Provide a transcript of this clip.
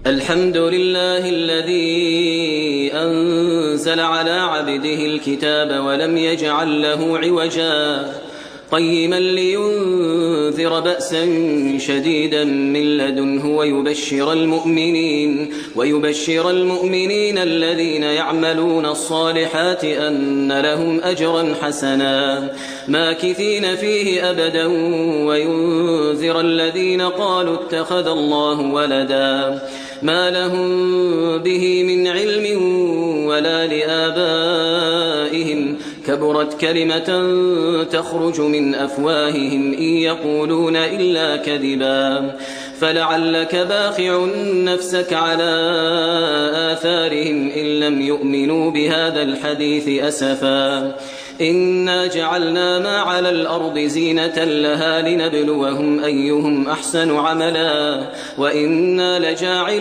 الحمد لله الذي أنزل على عبده الكتاب ولم يجعل له عوجا قيما لينذر بأسا شديدا من لدنه ويبشر المؤمنين الذين يعملون الصالحات أن لهم أجرا حسنا ماكثين فيه أبدا وينذر الذين قالوا اتخذ الله ولدا ما لهم به من علم ولا لآبائهم كبرت كلمة تخرج من أفواههم إن يقولون إلا كذبا فلعلك باخع نفسك على آثارهم إن لم يؤمنوا بهذا الحديث أسفا إنا جعلنا ما على الأرض زينة لها لنبلوهم أيهم أحسن عملا وإنا لجاعلون